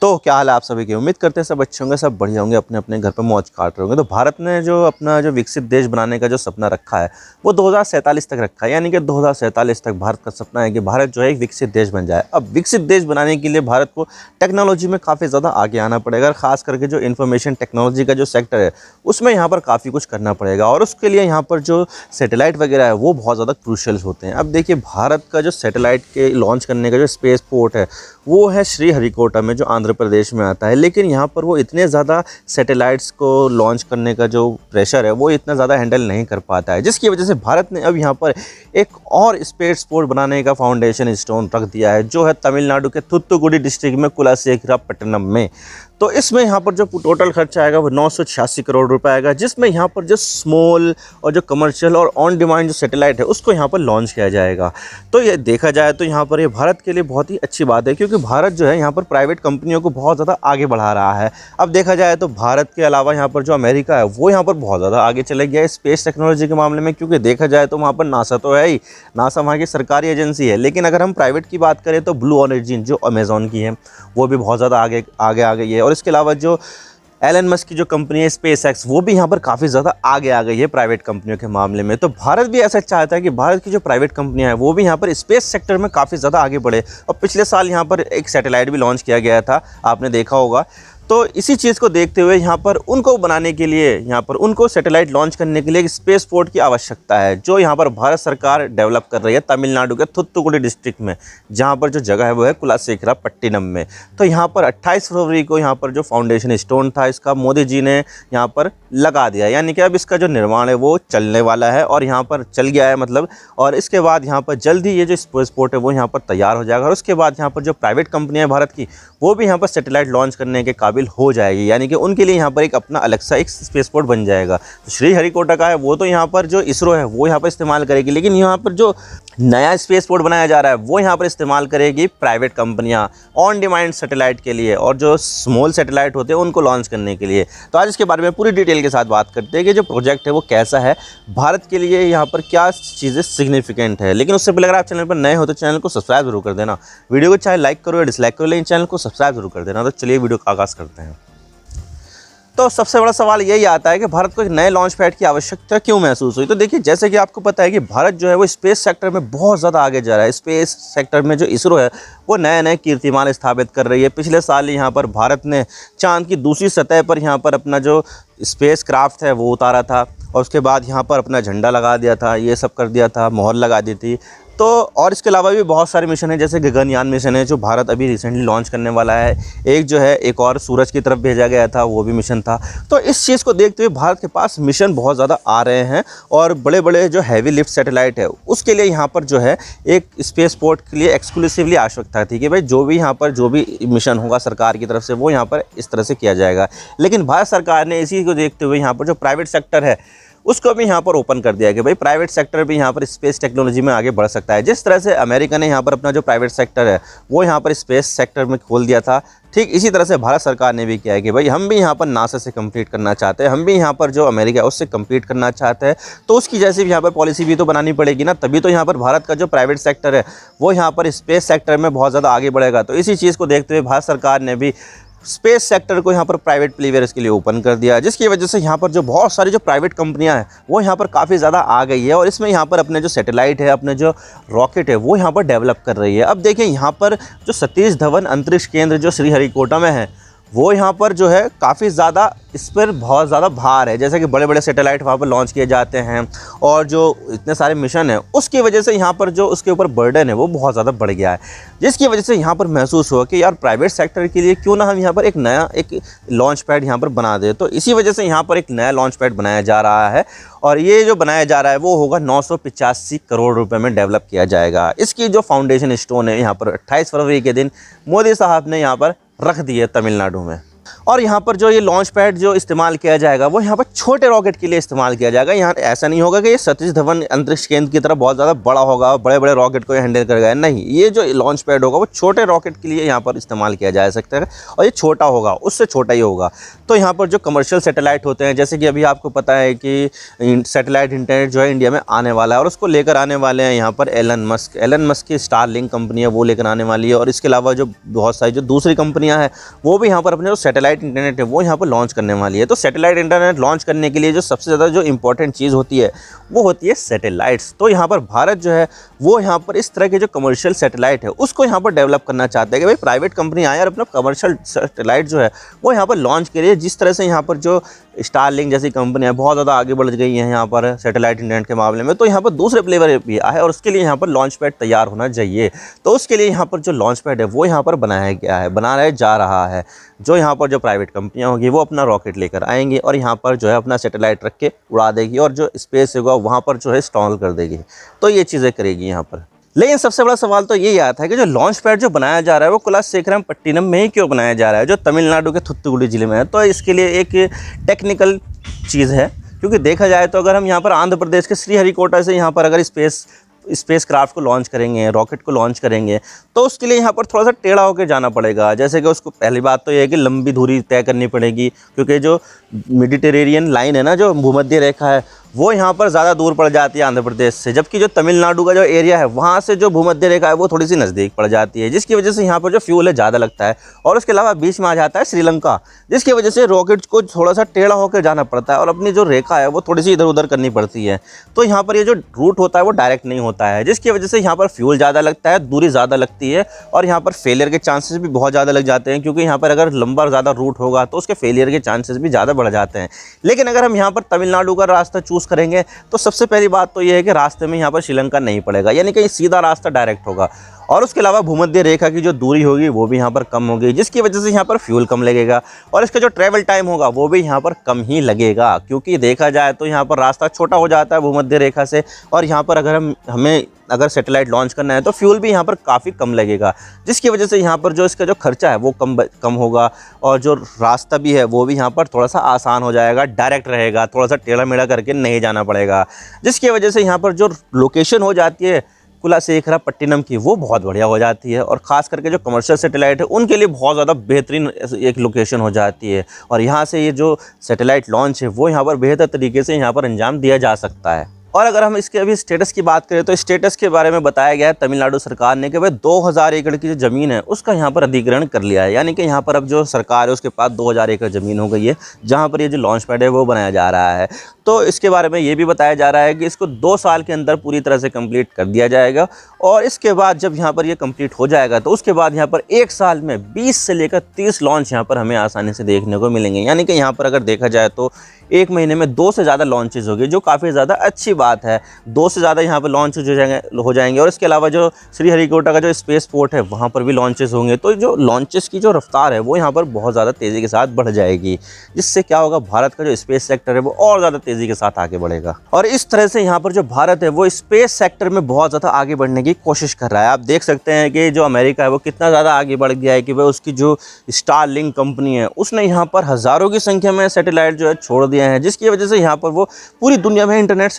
तो क्या हाल है आप सभी की। उम्मीद करते हैं सब अच्छे होंगे, सब बढ़िया होंगे, अपने अपने घर पर मौज काट रहे होंगे। तो भारत ने जो अपना जो विकसित देश बनाने का जो सपना रखा है वो 2047 तक रखा है। यानी कि 2047 तक भारत का सपना है कि भारत जो है एक विकसित देश बन जाए। अब विकसित देश बनाने के लिए भारत को टेक्नोलॉजी में काफ़ी ज़्यादा आगे आना पड़ेगा। खास करके जो इन्फॉर्मेशन टेक्नोलॉजी का जो सेक्टर है उसमें यहाँ पर काफ़ी कुछ करना पड़ेगा और उसके लिए यहाँ पर जो सैटेलाइट वगैरह है वो बहुत ज़्यादा क्रूशियल होते हैं। अब देखिए, भारत का जो सैटेलाइट के लॉन्च करने का जो स्पेस पोर्ट है वो है श्रीहरिकोटा में, जो आंध्र प्रदेश में आता है। लेकिन यहाँ पर वो इतने ज़्यादा सैटेलाइट्स को लॉन्च करने का जो प्रेशर है वो इतना ज़्यादा हैंडल नहीं कर पाता है, जिसकी वजह से भारत ने अब यहाँ पर एक और स्पेस पोर्ट बनाने का फाउंडेशन स्टोन रख दिया है, जो है तमिलनाडु के थुत्तुकुडी डिस्ट्रिक्ट में कुलाशेखरापट्टनम में। तो इसमें यहाँ पर जो टोटल खर्चा आएगा वो 986 करोड़ रुपए आएगा, जिसमें यहाँ पर जो स्मॉल और जो कमर्शियल और ऑन डिमांड जो सैटेलाइट है उसको यहाँ पर लॉन्च किया जाएगा। तो ये देखा जाए तो यहाँ पर ये भारत के लिए बहुत ही अच्छी बात है, क्योंकि भारत जो है यहाँ पर प्राइवेट कंपनियों को बहुत ज़्यादा आगे बढ़ा रहा है। अब देखा जाए तो भारत के अलावा यहाँ पर जो अमेरिका है वो यहाँ पर बहुत ज़्यादा आगे चले गया है स्पेस टेक्नोलॉजी के मामले में, क्योंकि देखा जाए तो वहाँ पर नासा तो है ही, नासा वहाँ की सरकारी एजेंसी है। लेकिन अगर हम प्राइवेट की बात करें तो ब्लू ऑरिजिन जो अमेज़ॉन की है वो भी बहुत ज़्यादा आगे आ गई है। और इसके अलावा जो एलन मस्क की जो कंपनी है स्पेस एक्स, वो भी यहाँ पर काफ़ी ज़्यादा आगे आ गई है प्राइवेट कंपनियों के मामले में। तो भारत भी ऐसा चाहता है कि भारत की जो प्राइवेट कंपनियां हैं वो भी यहाँ पर स्पेस सेक्टर में काफ़ी ज़्यादा आगे बढ़े। और पिछले साल यहाँ पर एक सैटेलाइट भी लॉन्च किया गया था, आपने देखा होगा। तो इसी चीज़ को देखते हुए यहाँ पर उनको बनाने के लिए, यहाँ पर उनको सैटेलाइट लॉन्च करने के लिए एक स्पेस पोर्ट की आवश्यकता है, जो यहाँ पर भारत सरकार डेवलप कर रही है तमिलनाडु के थुत्तुकुडी डिस्ट्रिक्ट में, जहाँ पर जो जगह है वो है कुलाशेखरापट्टनम में। तो यहाँ पर 28 फरवरी को यहाँ पर जो फाउंडेशन स्टोन था इसका मोदी जी ने यहाँ पर लगा दिया। यानी कि अब इसका जो निर्माण है वो चलने वाला है और यहाँ पर चल गया है मतलब। और इसके बाद यहाँ पर जल्द ही ये जो स्पेस पोर्ट है वो यहाँ पर तैयार हो जाएगा और उसके बाद यहाँ पर जो प्राइवेट कंपनियाँ भारत की वो भी यहाँ पर सैटेलाइट लॉन्च करने के काबिल हो जाएगी। यानी कि उनके लिए यहाँ पर एक अपना अलग सा एक स्पेस पोर्ट बन जाएगा। तो श्रीहरिकोटा का है वो तो यहाँ पर जो इसरो है वो यहाँ पर इस्तेमाल करेगी, लेकिन यहाँ पर जो नया स्पेस पोर्ट बनाया जा रहा है वो यहाँ पर इस्तेमाल करेगी प्राइवेट कंपनियाँ ऑन डिमांड सैटेलाइट के लिए और जो स्मॉल सैटेलाइट होते हैं उनको लॉन्च करने के लिए। तो आज इसके बारे में पूरी डिटेल के साथ बात करते हैं कि जो प्रोजेक्ट है वो कैसा है, भारत के लिए यहाँ पर क्या चीज़ें सिग्निफिकेंट है। लेकिन उससे पहले अगर आप चैनल पर नए हो तो चैनल को सब्सक्राइब जरूर कर देना। वीडियो को चाहे लाइक करो या डिसलाइक करो, लेकिन चैनल को सब्सक्राइब जरूर कर देना। तो चलिए वीडियो का आगाज़ करते हैं। तो सबसे बड़ा सवाल यही आता है कि भारत को एक नए लॉन्च पैड की आवश्यकता क्यों महसूस हुई। तो देखिए, जैसे कि आपको पता है कि भारत जो है वो स्पेस सेक्टर में बहुत ज़्यादा आगे जा रहा है। स्पेस सेक्टर में जो इसरो है वो नए नए कीर्तिमान स्थापित कर रही है। पिछले साल यहाँ पर भारत ने चांद की दूसरी सतह पर यहाँ पर अपना जो स्पेस क्राफ्ट है वो उतारा था और उसके बाद यहाँ पर अपना झंडा लगा दिया था, ये सब कर दिया था, मोहर लगा दी थी। तो और इसके अलावा भी बहुत सारे मिशन हैं, जैसे गगनयान मिशन है जो भारत अभी रिसेंटली लॉन्च करने वाला है। एक जो है एक और सूरज की तरफ भेजा गया था, वो भी मिशन था। तो इस चीज़ को देखते हुए भारत के पास मिशन बहुत ज़्यादा आ रहे हैं और बड़े बड़े जो हैवी लिफ्ट सैटेलाइट है उसके लिए यहाँ पर जो है एक स्पेस पोर्ट के लिए एक्सक्लूसिवली आवश्यकता थी कि भाई जो भी यहाँ पर जो भी मिशन होगा सरकार की तरफ से वो यहाँ पर इस तरह से किया जाएगा। लेकिन भारत सरकार ने इसी को देखते हुए यहाँ पर जो प्राइवेट सेक्टर है उसको भी यहाँ पर ओपन कर दिया कि भाई प्राइवेट सेक्टर भी यहाँ पर स्पेस टेक्नोलॉजी में आगे बढ़ सकता है। जिस तरह से अमेरिका ने यहाँ पर अपना जो प्राइवेट सेक्टर है वो यहाँ पर स्पेस सेक्टर में खोल दिया था, ठीक इसी तरह से भारत सरकार ने भी किया है कि भाई हम भी यहाँ पर नासा से कम्पीट करना चाहते हैं, हम भी यहाँ पर जो अमेरिका है उससे कम्पीट करना चाहते हैं। तो उसकी जैसी भी यहाँ पर पॉलिसी भी तो बनानी पड़ेगी ना, तभी तो यहाँ पर भारत का जो प्राइवेट सेक्टर है वो यहाँ पर स्पेस सेक्टर में बहुत ज़्यादा आगे बढ़ेगा। तो इसी चीज़ को देखते हुए भारत सरकार ने भी स्पेस सेक्टर को यहाँ पर प्राइवेट प्लेयर्स के लिए ओपन कर दिया, जिसकी वजह से यहाँ पर जो बहुत सारी जो प्राइवेट कंपनियाँ हैं वो यहाँ पर काफ़ी ज़्यादा आ गई है और इसमें यहाँ पर अपने जो सैटेलाइट है, अपने जो रॉकेट है वो यहाँ पर डेवलप कर रही है। अब देखिए, यहाँ पर जो सतीश धवन अंतरिक्ष केंद्र जो श्रीहरिकोटा में है वो यहाँ पर जो है काफ़ी ज़्यादा इस पर बहुत ज़्यादा भार है। जैसे कि बड़े बड़े सैटेलाइट वहाँ पर लॉन्च किए जाते हैं और जो इतने सारे मिशन हैं उसकी वजह से यहाँ पर जो उसके ऊपर बर्डन है वो बहुत ज़्यादा बढ़ गया है, जिसकी वजह से यहाँ पर महसूस हुआ कि यार प्राइवेट सेक्टर के लिए क्यों ना हम यहाँ पर एक नया एक लॉन्च पैड यहाँ पर बना दें। तो इसी वजह से यहाँ पर एक नया लॉन्च पैड बनाया जा रहा है और ये जो बनाया जा रहा है वो होगा 985 करोड़ रुपए में डेवलप किया जाएगा। इसकी जो फाउंडेशन स्टोन है यहाँ पर 28 फरवरी के दिन मोदी साहब ने यहाँ पर रख दी है तमिलनाडु में। और यहाँ पर जो ये लॉन्च पैड जो इस्तेमाल किया जाएगा वो यहाँ पर छोटे रॉकेट के लिए इस्तेमाल किया जाएगा। यहाँ ऐसा नहीं होगा कि ये सतीश धवन अंतरिक्ष केंद्र की तरह बहुत ज़्यादा बड़ा होगा, बड़े बड़े रॉकेट को हैंडल करेगा, नहीं। ये जो लॉन्च पैड होगा वो छोटे रॉकेट के लिए यहाँ पर इस्तेमाल किया जा सकता है और ये छोटा होगा, उससे छोटा ही होगा। तो यहाँ पर जो कमर्शियल सैटेलाइट होते हैं, जैसे कि अभी आपको पता है कि सैटेलाइट इंटरनेट जो है इंडिया में आने वाला है, और उसको लेकर आने वाले हैं यहाँ पर एलन मस्क की स्टारलिंक कंपनी है, वो लेकर आने वाली है। और इसके अलावा जो बहुत सारी जो दूसरी कंपनियाँ हैं वो भी यहाँ पर अपने जो सैटेलाइट इंटरनेट है वो यहाँ पर लॉन्च करने वाली है। तो सैटेलाइट इंटरनेट लॉन्च करने के लिए जो सबसे ज़्यादा जो इंपॉर्टेंट चीज़ होती है वो होती है सैटेलाइट्स। तो यहाँ पर भारत जो है वो यहाँ पर इस तरह के जो कमर्शियल सैटेलाइट है उसको यहाँ पर डेवलप करना चाहते हैं कि भाई प्राइवेट कंपनी आए और अपना कमर्शियल सैटेलाइट जो है वो यहाँ पर लॉन्च करिए। जिस तरह से यहाँ पर जो स्टारलिंक जैसी कंपनी है बहुत ज़्यादा आगे बढ़ गई है यहाँ पर सैटेलाइट इंटरनेट के मामले में, तो यहाँ पर दूसरे प्लेयर भी आए और उसके लिए यहाँ पर लॉन्च पैड तैयार होना चाहिए। तो उसके लिए यहाँ पर जो लॉन्च पैड है वो यहाँ पर बनाया गया है, बनाया जा रहा है। जो यहाँ पर जो प्राइवेट कंपनियाँ होगी वो अपना रॉकेट लेकर आएंगी और यहाँ पर जो है अपना सैटेलाइट रख के उड़ा देगी और जो स्पेस होगा वहाँ पर जो है इंस्टॉल कर देगी। तो ये चीज़ें करेगी यहाँ पर। लेकिन सबसे बड़ा सवाल तो यही आता है कि जो लॉन्च पैड जो बनाया जा रहा है वो कुलाशेखरमपट्टिनम में ही क्यों बनाया जा रहा है, जो तमिलनाडु के थुत्तुकुडी जिले में है। तो इसके लिए एक टेक्निकल चीज़ है, क्योंकि देखा जाए तो अगर हम यहाँ पर आंध्र प्रदेश के श्रीहरिकोटा से यहाँ पर अगर स्पेस क्राफ्ट को लॉन्च करेंगे, रॉकेट को लॉन्च करेंगे, तो उसके लिए यहाँ पर थोड़ा सा टेढ़ा होकर जाना पड़ेगा। जैसे कि उसको पहली बात तो ये है कि लंबी दूरी तय करनी पड़ेगी, क्योंकि जो मेडिटेरेनियन लाइन है ना, जो भूमध्य रेखा है, वो यहाँ पर ज़्यादा दूर पड़ जाती है आंध्र प्रदेश से, जबकि जो तमिलनाडु का जो एरिया है वहाँ से जो भूमध्य रेखा है वो थोड़ी सी नज़दीक पड़ जाती है, जिसकी वजह से यहाँ पर जो फ्यूल है ज़्यादा लगता है। और उसके अलावा बीच में आ जाता है श्रीलंका, जिसकी वजह से रॉकेट को थोड़ा सा टेढ़ा होकर जाना पड़ता है और अपनी जो रेखा है वो थोड़ी सी इधर उधर करनी पड़ती है। तो यहाँ पर ये जो रूट होता है वो डायरेक्ट नहीं होता है, जिसकी वजह से यहाँ पर फ्यूल ज़्यादा लगता है, दूरी ज़्यादा लगती है और यहाँ पर फेलियर के चांसेस भी बहुत ज़्यादा लग जाते हैं, क्योंकि यहाँ पर अगर लंबा ज़्यादा रूट होगा तो उसके फेलियर के चांसेस भी ज़्यादा बढ़ जाते हैं। लेकिन अगर हम यहाँ पर तमिलनाडु का रास्ता चूज़ करेंगे तो सबसे पहली बात तो ये है कि रास्ते में यहाँ पर श्रीलंका नहीं पड़ेगा, यानी कि सीधा रास्ता डायरेक्ट होगा। और उसके अलावा भूमध्य रेखा की जो दूरी होगी वो भी यहाँ पर कम होगी, जिसकी वजह से यहाँ पर फ्यूल कम लगेगा और इसका जो ट्रैवल टाइम होगा वो भी यहाँ पर कम ही लगेगा। क्योंकि देखा जाए तो यहाँ पर रास्ता छोटा हो जाता है भूमध्य रेखा से, और यहाँ पर अगर हमें सैटेलाइट लॉन्च करना है तो फ्यूल भी यहाँ पर काफ़ी कम लगेगा, जिसकी वजह से यहाँ पर जो इसका जो खर्चा है वो कम होगा और जो रास्ता भी है वो भी यहाँ पर थोड़ा सा आसान हो जाएगा, डायरेक्ट रहेगा, थोड़ा सा टेढ़ा मेढ़ा करके नहीं जाना पड़ेगा। जिसकी वजह से यहाँ पर जो लोकेशन हो जाती है कुलाशेखरमपट्टिनम की वो बहुत बढ़िया हो जाती है, और ख़ास करके जो कमर्शियल सैटेलाइट है उनके लिए बहुत ज़्यादा बेहतरीन एक लोकेशन हो जाती है। और यहाँ से ये जो सैटेलाइट लॉन्च है वो यहाँ पर बेहतर तरीके से यहाँ पर अंजाम दिया जा सकता है। और अगर हम इसके अभी स्टेटस की बात करें तो स्टेटस के बारे में बताया गया है तमिलनाडु सरकार ने कि भाई 2000 एकड़ की जो ज़मीन है उसका यहाँ पर अधिग्रहण कर लिया है, यानी कि यहाँ पर अब जो सरकार है उसके पास 2000 एकड़ ज़मीन हो गई है जहाँ पर ये जो लॉन्च पैड है वो बनाया जा रहा है। तो इसके बारे में ये भी बताया जा रहा है कि इसको 2 साल के अंदर पूरी तरह से कंप्लीट कर दिया जाएगा, और इसके बाद जब यहाँ पर ये कंप्लीट हो जाएगा तो उसके बाद यहाँ पर 1 साल में 20 से लेकर 30 लॉन्च यहाँ पर हमें आसानी से देखने को मिलेंगे। यानी कि यहाँ पर अगर देखा जाए तो 1 महीने में 2 से ज़्यादा लॉन्चेज होगी, जो काफ़ी ज़्यादा अच्छी बात है। 2 से ज़्यादा यहाँ पर लॉन्चेज हो जाएंगे और इसके अलावा जो श्रीहरिकोटा का जो स्पेस पोर्ट है वहाँ पर भी लॉन्चेस होंगे। तो जो लॉन्चेस की जो रफ्तार है वो यहाँ पर बहुत ज़्यादा तेज़ी के साथ बढ़ जाएगी, जिससे क्या होगा, भारत का जो स्पेस सेक्टर है वो और ज़्यादा तेज़ी के साथ आगे बढ़ेगा। और इस तरह से यहाँ पर जो भारत है वो स्पेस सेक्टर में बहुत ज़्यादा आगे बढ़ने की कोशिश कर रहा है। आप देख सकते हैं कि जो अमेरिका है वो कितना ज़्यादा आगे बढ़ गया है कि वह उसकी जो स्टारलिंक कंपनी है उसने यहाँ पर हज़ारों की संख्या में सैटेलाइट जो है छोड़ दिए हैं, जिसकी वजह से यहाँ पर वो पूरी दुनिया में इंटरनेट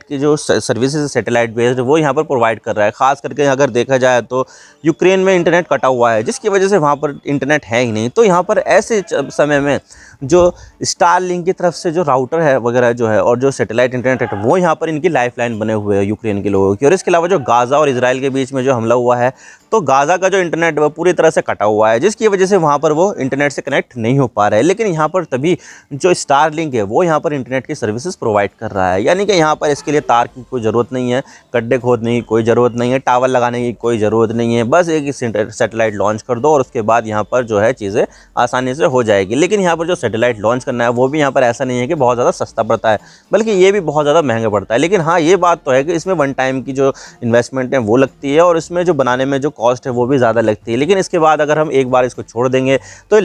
की जो सर्विसेज सैटेलाइट बेस्ड वो यहाँ पर प्रोवाइड कर रहा है। ख़ास करके अगर देखा जाए तो यूक्रेन में इंटरनेट कटा हुआ है, जिसकी वजह से वहाँ पर इंटरनेट है ही नहीं। तो यहाँ पर ऐसे समय में जो स्टारलिंक की तरफ से जो राउटर है वगैरह जो है और जो सैटेलाइट इंटरनेट है वो यहाँ पर इनकी लाइफलाइन बने हुए हैं यूक्रेन के लोगों की। और इसके अलावा जो गाज़ा और इजराइल के बीच में जो हमला हुआ है तो गाज़ा का जो इंटरनेट है वो पूरी तरह से कटा हुआ है, जिसकी वजह से वहाँ पर वो इंटरनेट से कनेक्ट नहीं हो पा रहा है। लेकिन यहाँ पर तभी जो स्टारलिंक है वो यहाँ पर इंटरनेट की सर्विसेज प्रोवाइड कर रहा है, यानी कि यहाँ पर इसके लिए तार की कोई ज़रूरत नहीं है, गड्ढे खोदने की कोई ज़रूरत नहीं है, टावर लगाने की कोई ज़रूरत नहीं है। बस एक सैटेलाइट लॉन्च कर दो और उसके बाद यहाँ पर जो है चीज़ें आसानी से हो जाएगी। लेकिन यहाँ पर जो सैटेलाइट लॉन्च करना है वो भी यहाँ पर ऐसा नहीं है कि बहुत ज़्यादा सस्ता पड़ता है, बल्कि ये भी बहुत ज़्यादा महंगा पड़ता है। लेकिन हाँ, ये बात तो है कि इसमें 1 टाइम की जो इन्वेस्टमेंट है वो लगती है और इसमें जो बनाने में जो कॉस्ट है वो भी ज़्यादा लगती है। लेकिन इसके बाद अगर हम एक बार इसको छोड़ देंगे तो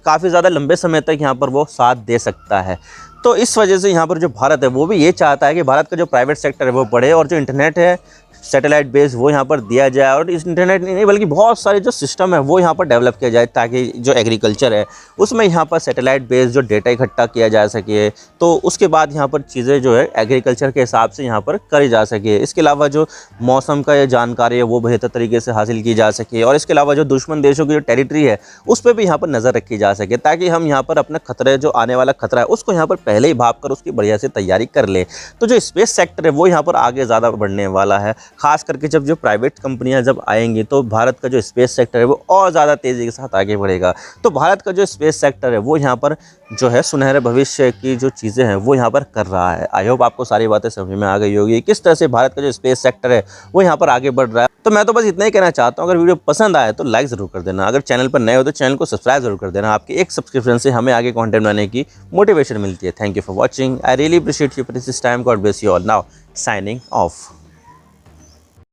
काफ़ी ज़्यादा लंबे समय तक यहाँ पर वो साथ दे सकता है। तो इस वजह से यहाँ पर जो भारत है वो भी ये चाहता है कि भारत का जो प्राइवेट सेक्टर है वो बढ़े और जो इंटरनेट है सैटेलाइट बेस वो यहाँ पर दिया जाए, और इस इंटरनेट नहीं बल्कि बहुत सारे जो सिस्टम है वो यहाँ पर डेवलप किया जाए, ताकि जो एग्रीकल्चर है उसमें यहाँ पर सैटेलाइट बेस जो डेटा इकट्ठा किया जा सके, तो उसके बाद यहाँ पर चीज़ें जो है एग्रीकल्चर के हिसाब से यहाँ पर करी जा सके। इसके अलावा जो मौसम का ये जानकारी है वो बेहतर तरीके से हासिल की जा सके, और इसके अलावा जो दुश्मन देशों की जो टेरिटरी है उस पर भी यहाँ पर नज़र रखी जा सके, ताकि हम यहाँ पर अपना खतरे जो आने वाला खतरा है उसको यहाँ पर पहले ही भाप कर उसकी बढ़िया से तैयारी कर ले। तो जो स्पेस सेक्टर है वो यहाँ पर आगे ज़्यादा बढ़ने वाला है, खास करके जब जो प्राइवेट कंपनियां जब आएंगी तो भारत का जो स्पेस सेक्टर है वो और ज़्यादा तेज़ी के साथ आगे बढ़ेगा। तो भारत का जो स्पेस सेक्टर है वो यहाँ पर जो है सुनहरे भविष्य की जो चीज़ें हैं वो यहाँ पर कर रहा है। आई होप आपको सारी बातें समझ में आ गई होगी किस तरह से भारत का जो स्पेस सेक्टर है वो यहाँ पर आगे बढ़ रहा है। तो मैं तो बस इतना ही कहना चाहता हूँ, अगर वीडियो पसंद आए तो लाइक ज़रूर कर देना, अगर चैनल पर नए हो तो चैनल को सब्सक्राइब जरूर कर देना। आपकी एक सब्सक्रिप्शन से हमें आगे कंटेंट बनाने की मोटिवेशन मिलती है। Thank you for watching, I really appreciate you precious time, God bless you all, now signing off.